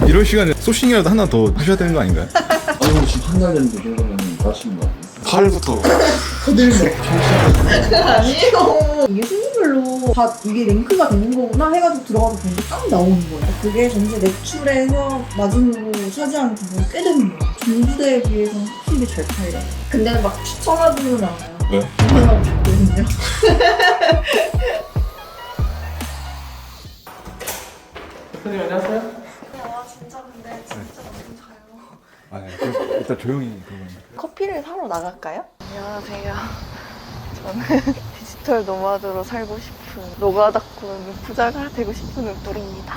이런 시간에 소싱이라도 하나 더 하셔야 되는 거 아닌가요? 아니 근데 지금 한 달 됐는데 이 정도면 나시는 거 아니에요? 8일부터 아니에요. 이게 순위별로 다 이게 링크가 되는 거구나 해가지고 들어가서 보니까 딱 나오는 거예요. 그게 전체 매출에서 마진으로 차지하는 부분이 꽤 되는 거예요. 중부대에 비해서는 확실히 잘 팔려요. 근데 막 추천하지는 않아요. 왜? 유명하고 싶거든요. 대표님 안녕하세요. 와 진짜 근데 진짜 너무 자요. 아, 네. 그럼 일단 조용히 그러면. 커피를 사러 나갈까요? 안녕하세요. 저는 디지털 노마드로 살고 싶은 노가다꾼 부자가 되고 싶은 은돌입니다.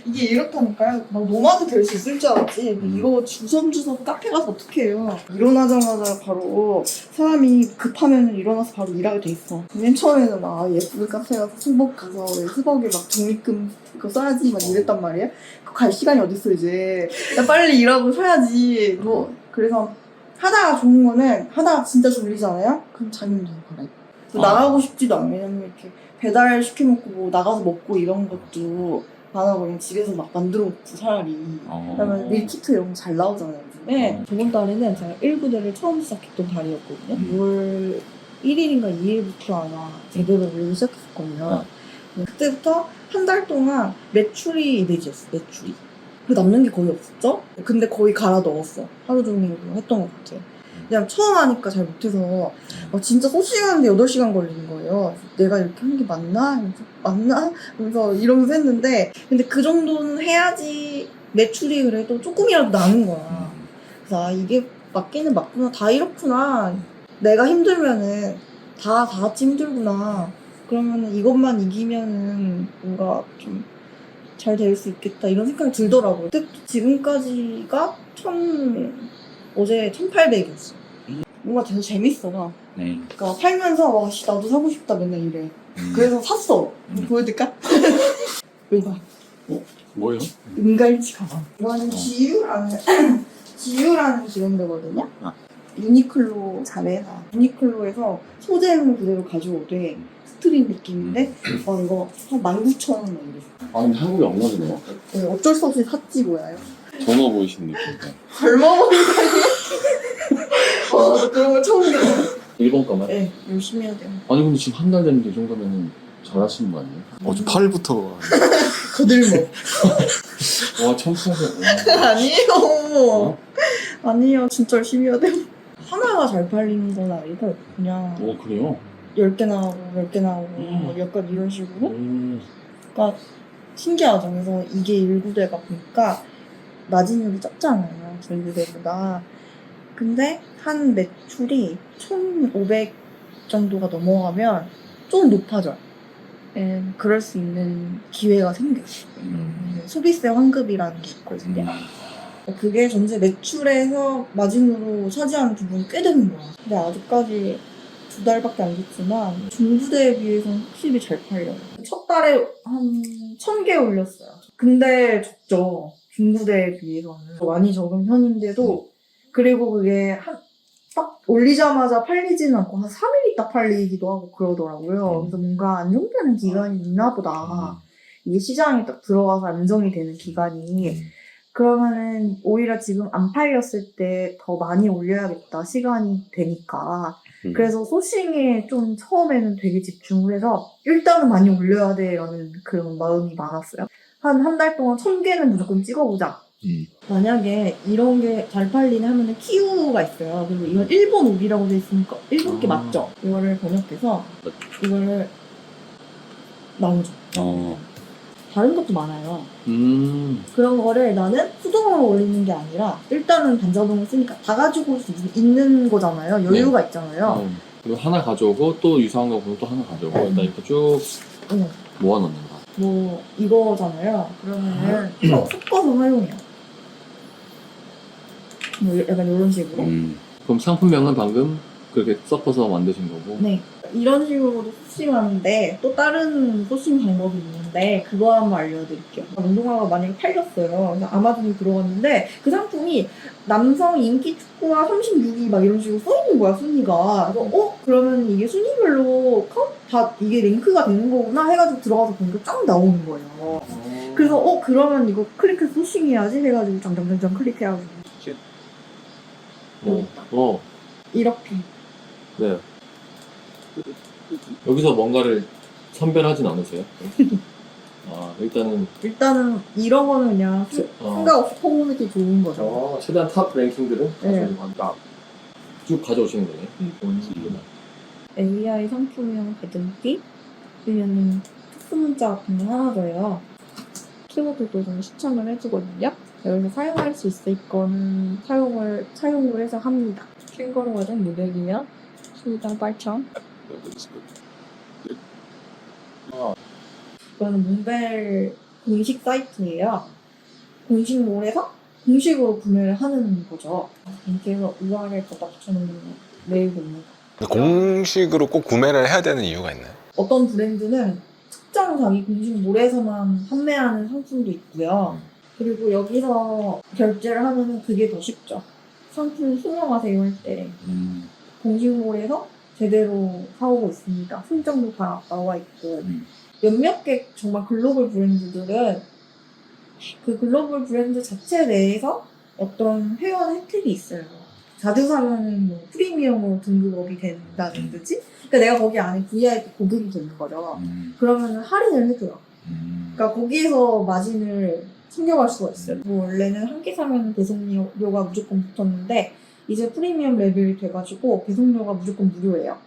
이게 이렇다니까요. 막 노마드 될 수 있을 줄 알았지. 이거 주섬주섬 카페 가서 어떻게 해요. 일어나자마자 바로 사람이 급하면 일어나서 바로 일하게 돼 있어. 맨 처음에는 막 예쁘게 카페 가서 수복 가서 수복에 막 적립금 그거 써야지 막 이랬단 말이에요. 그거 갈 시간이 어딨어 이제. 야, 빨리 일하고 쉬어야지. 뭐 그래서 하다가 좋은 거는 하다가 진짜 졸리잖아요? 그럼 자기는 너무 갈아입고 나가고 싶지도 않아요. 왜냐면 이렇게 배달 시켜먹고 뭐 나가서 먹고 이런 것도 안 하고 그냥 집에서 막 만들어 먹고 차라리. 그러면 밀키트 이런 거 잘 나오잖아요 요즘에. 저번 달에는 제가 1부대를 처음 시작했던 달이었거든요. 6월 1일인가 2일부터 아마 제대로 올리기 시작했었거든요. 그때부터 한 달 동안 매출이 이미지였어. 매출이. 그 남는 게 거의 없었죠? 근데 거의 갈아 넣었어. 하루 종일 했던 것 같아요. 그냥 처음 하니까 잘 못해서 진짜 소싱하는데 8시간 걸리는 거예요. 내가 이렇게 하는 게 맞나? 맞나? 그래서 이러면서 했는데 근데 그 정도는 해야지 매출이 그래도 조금이라도 나는 거야. 그래서 아 이게 맞기는 맞구나. 다 이렇구나. 내가 힘들면은 다 같이 힘들구나. 그러면은 이것만 이기면은 뭔가 좀 잘 될 수 있겠다 이런 생각이 들더라고요. 그때부터 지금까지가 어제 1,800이었어. 뭔가 되게 재밌어. 네. 그러니까 살면서 와 씨, 나도 사고 싶다 맨날 이래. 그래서 샀어. 보여드릴까? 이거 뭐예요? 은갈치 가방. 이거는 지유라는 브랜드거든요. 아. 유니클로 자매사. 유니클로에서 소재는 그대로 가져오되 스트릿 느낌인데 이거 한 19,000원 막 이래. 아 근데 한국에 엉망이네요. 네, 어쩔 수 없이 샀지 뭐야요. 전어 보이시는 느낌. 얼마 먹는 거 아니야? 그런 거 처음 들어. 일본 거만? 네, 열심히 해야 돼요. 아니 근데 지금 한 달 됐는데 이 정도면 잘하시는 거 아니에요? 어제 8일부터 거들먹. 와 청소하세요. 아니에요. 아니에요. 진짜 열심히 해야 돼요. 하나가 잘 팔리는 건 아니고 그냥 오 그래요? 10개 나오고 10개 나오고 뭐 약간 이런 식으로. 오. 그러니까 신기하죠. 그래서 이게 1부대가 보니까 마진율이 적잖아요. 저희 부대보다. 근데 한 매출이 1,500 정도가 넘어가면 좀 높아져요. 그럴 수 있는 기회가 생겨요. 소비세 환급이라는 게 있거든요. 그게 전체 매출에서 마진으로 차지하는 부분이 꽤 되는 거야. 근데 아직까지 2달밖에 안 됐지만 중부대에 비해서는 확실히 잘 팔려요. 첫 달에 한 1,000개 올렸어요. 근데 적죠. 중부대에 비해서는. 많이 적은 편인데도 그리고 그게 딱 올리자마자 팔리지는 않고 한 3일 있다 팔리기도 하고 그러더라고요. 그래서 뭔가 안정되는 기간이 있나 보다. 이게 시장에 딱 들어가서 안정이 되는 기간이. 그러면은 오히려 지금 안 팔렸을 때 더 많이 올려야겠다. 시간이 되니까. 그래서 소싱에 좀 처음에는 되게 집중을 해서 일단은 많이 올려야 돼라는 그런 마음이 많았어요. 한 달 동안 1,000개는 무조건 찍어보자. 만약에 이런 게 잘 팔리네 하면은 키우가 있어요. 그리고 이건 일본 옷이라고 돼 있으니까 일본 게 맞죠? 이거를 번역해서 이거를 나오죠. 다른 것도 많아요. 그런 거를 나는 수동으로 올리는 게 아니라 일단은 반자동을 쓰니까 다 가지고 올 수 있는 거잖아요. 여유가 있잖아요. 그리고 하나 가져오고 또 유사한 거 보면 또 하나 가져오고 일단 이렇게 쭉 모아놓는 거. 뭐 이거잖아요. 그러면은 섞어서 활용해요. 뭐 약간 이런 식으로. 그럼 상품명은 방금 그렇게 섞어서 만드신 거고. 네. 이런 식으로도 소싱하는데 또 다른 소싱 방법이 있는데 그거 한번 알려드릴게요. 운동화가 만약에 팔렸어요. 그래서 아마존에 들어갔는데 그 상품이 남성 인기 축구화 36위 막 이런 식으로 써있는 거야, 순위가. 그래서 그러면 이게 순위별로 다 이게 링크가 되는 거구나 해가지고 들어가서 보니까 쫙 나오는 거예요. 그래서 그러면 이거 클릭해서 소싱해야지 해가지고 장장장장 클릭해가지고 이렇게. 네. 여기서 뭔가를 선별하진 않으세요? 일단은 이런 거는 그냥 생각 없이 퍼보기 좋은 거죠. 최대한 탑 랭킹들은 네. 쭉 가져오시는 거예요? AI 상품명 배등기 그러면 특수문자 같은 거 하나 더요. 키워드도 좀 시청을 해주거든요. 여기서 사용할 수 있을 건 사용을 해서 합니다. 캥거루 과정 무백이면 12,800. 이거는 몽벨 공식 사이트예요. 공식몰에서 공식으로 구매를 하는 거죠. 그래서 URL 갖다 붙여놓는 메일입니다. 공식으로 꼭 구매를 해야 되는 이유가 있나요? 어떤 브랜드는 특정 자기 공식몰에서만 판매하는 상품도 있고요. 그리고 여기서 결제를 하면 그게 더 쉽죠. 상품 수령하세요 할 때 공식몰에서 제대로 사오고 있습니다. 품종도 다 나와 있고 몇몇 개 정말 글로벌 브랜드들은 그 글로벌 브랜드 자체 내에서 어떤 회원 혜택이 있어요. 자주 사면은 뭐 프리미엄으로 등급업이 된다는 듯이. 그러니까 내가 거기 안에 VIP 고객이 되는 거죠. 그러면 할인을 해줘요. 그러니까 거기에서 마진을 챙겨갈 수가 있어요. 뭐 원래는 한 개 사면 배송료가 무조건 붙었는데 이제 프리미엄 레벨이 돼가지고 배송료가 무조건 무료예요.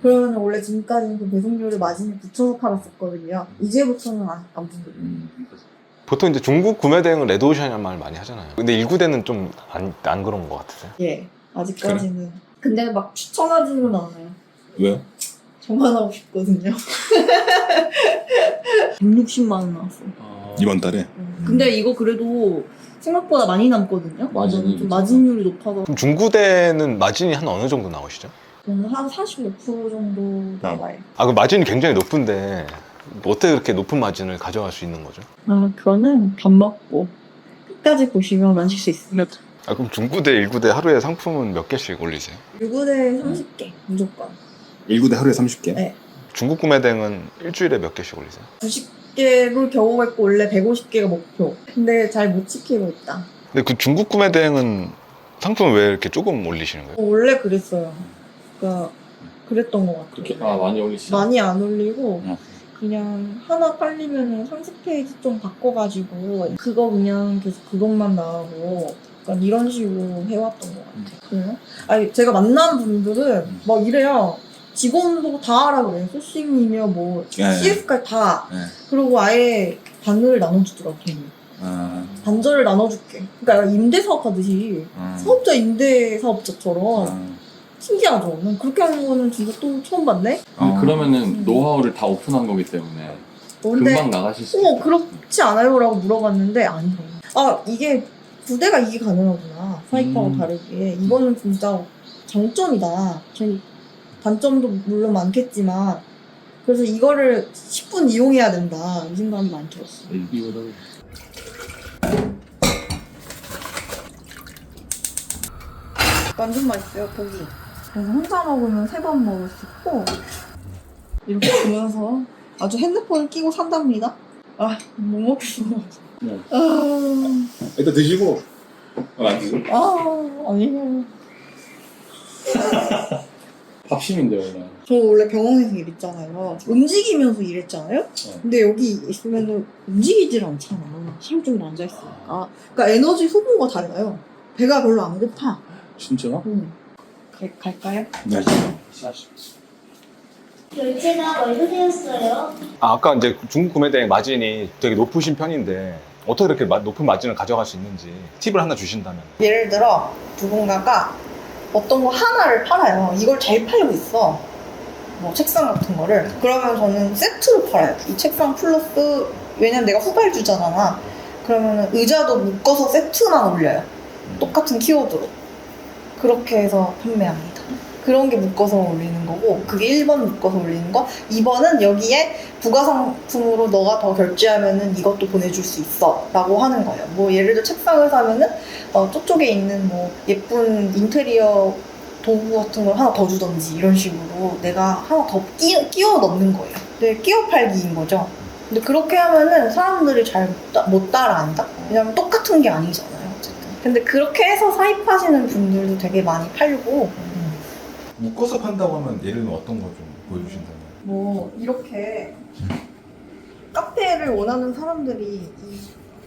그러면 원래 지금까지는 그 배송료를 마진에 붙여서 팔았었거든요. 이제부터는 안 붙어요. 보통 이제 중국 구매 대행은 레드오션이라는 말을 많이 하잖아요. 근데 19대는 좀 안 그런 것 같으세요? 예, 아직까지는. 근데 막 추천하지는 않아요. 왜요? 저만 하고 싶거든요. 160만 원 나왔어요. 이번 달에? 근데 이거 그래도 생각보다 많이 남거든요. 마진이 마진율이 높아서 그럼 중구대는 마진이 한 어느 정도 나오시죠? 저는 한 40몇 프로 정도 나와요. 그 마진이 굉장히 높은데 어떻게 그렇게 높은 마진을 가져갈 수 있는 거죠? 그거는 밥 먹고 끝까지 보시면 마실 수 있습니다. 그럼 중구대, 19대 하루에 상품은 몇 개씩 올리세요? 6대 30개 무조건. 19대 하루에 30개? 네. 중국 구매 대행은 일주일에 몇 개씩 올리세요? 90개를 겨우 했고 원래 150개가 목표. 근데 잘 못 지키고 있다. 근데 그 중국 구매 대행은 상품을 왜 이렇게 조금 올리시는 거예요? 원래 그랬어요. 그러니까 그랬던 것 같아요. 그렇게 많이 올리시죠? 많이 안 올리고 그냥 하나 팔리면은 30페이지 좀 바꿔가지고 그거 그냥 계속 그것만 나오고 약간 이런 식으로 해왔던 것 같아요. 그래요? 아니 제가 만난 분들은 막 이래요. 직원도 다 알아 그래요. 소싱이며 뭐 CS까지 다. 그리고 아예 반을 나눠주더라고 걔는. 반절을 나눠줄게. 그러니까 임대사업 하듯이 사업자 임대사업자처럼 신기하죠. 난 그렇게 하는 거는 진짜 또 처음 봤네. 그러면은 노하우를 다 오픈한 거기 때문에 근데 금방 나가실 수 있어요. 그렇지 않아요? 라고 물어봤는데 아니요. 이게 부대가 이게 가능하구나. 사이트하고 다르게. 이거는 진짜 장점이다. 단점도 물론 많겠지만 그래서 이거를 10분 이용해야 된다. 이 생각이 많이 들었어요. 완전 맛있어요, 고기. 그래서 혼자 먹으면 3번 먹을 수 있고 이렇게 보면서 아주 핸드폰을 끼고 산답니다. 못 먹겠어. 네. 일단 드시고 안 드세요? 아니에요. 합심인데 원래. 저 원래 병원에서 일했잖아요. 움직이면서 일했잖아요? 근데 여기 있으면 움직이질 않잖아. 하루 종일 앉아있으니까. 그러니까 에너지 소모가 달라요. 배가 별로 안 고파. 진짜? 갈까요? 네. 결제가 완료되었어요. 아까 이제 중국 구매 대행 마진이 되게 높으신 편인데 어떻게 그렇게 높은 마진을 가져갈 수 있는지 팁을 하나 주신다면. 예를 들어 누군가가 어떤 거 하나를 팔아요. 이걸 잘 팔고 있어. 뭐 책상 같은 거를. 그러면 저는 세트로 팔아요. 이 책상 플러스 왜냐면 내가 후발주자잖아. 그러면 의자도 묶어서 세트만 올려요. 똑같은 키워드로. 그렇게 해서 판매합니다. 그런 게 묶어서 올리는 거고 그게 1번 묶어서 올리는 거 2번은 여기에 부가상품으로 너가 더 결제하면은 이것도 보내줄 수 있어 라고 하는 거예요. 뭐 예를 들어 책상을 사면은 저쪽에 있는 뭐 예쁜 인테리어 도구 같은 걸 하나 더 주던지 이런 식으로 내가 하나 더 끼워 넣는 거예요. 네, 끼워 팔기인 거죠. 근데 그렇게 하면은 사람들이 잘 못 따라한다? 왜냐면 똑같은 게 아니잖아요, 어쨌든. 근데 그렇게 해서 사입하시는 분들도 되게 많이 팔고. 묶어서 판다고 하면 예를 들면 어떤 거 좀 보여주신다면? 뭐, 이렇게 카페를 원하는 사람들이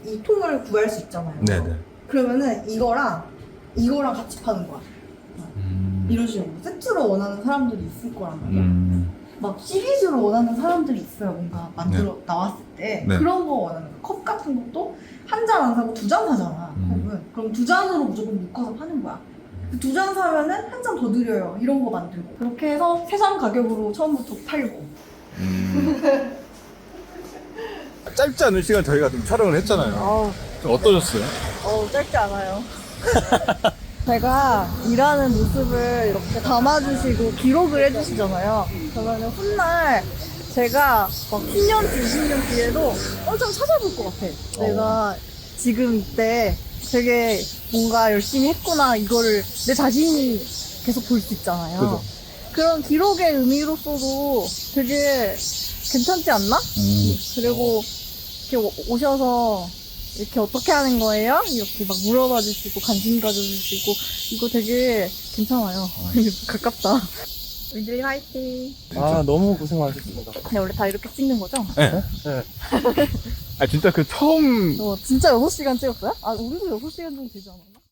이 통을 구할 수 있잖아요. 네네. 그러면은 이거랑 같이 파는 거야. 이런 식으로. 세트로 원하는 사람들이 있을 거란 말이야. 막 시리즈로 원하는 사람들이 있어요. 뭔가 나왔을 때. 네. 그런 거 원하는 거. 컵 같은 것도 한 잔 안 사고 2잔 사잖아. 컵은. 그럼 2잔으로 무조건 묶어서 파는 거야. 2잔 사면은 한 잔 더 드려요. 이런 거 만들고. 그렇게 해서 3잔 가격으로 처음부터 팔고. 짧지 않은 시간 저희가 좀 촬영을 했잖아요. 좀 어떠셨어요? 짧지 않아요. 제가 일하는 모습을 이렇게 담아주시고 기록을 해주시잖아요. 그러면 훗날 제가 막 10년 뒤, 20년 뒤에도 엄청 찾아볼 것 같아. 내가 지금 이때 되게 뭔가 열심히 했구나, 이거를 내 자신이 계속 볼 수 있잖아요. 그죠. 그런 기록의 의미로서도 되게 괜찮지 않나? 그리고 이렇게 오셔서 이렇게 어떻게 하는 거예요? 이렇게 막 물어봐 주시고 관심 가져주시고 이거 되게 괜찮아요. 가깝다. 위들리 화이팅. 아, 너무 고생 많으셨습니다. 근데 원래 다 이렇게 찍는 거죠? 네. 아 진짜 그 처음 진짜 6시간 찍었어요? 우리도 6시간 정도 되지 않았나?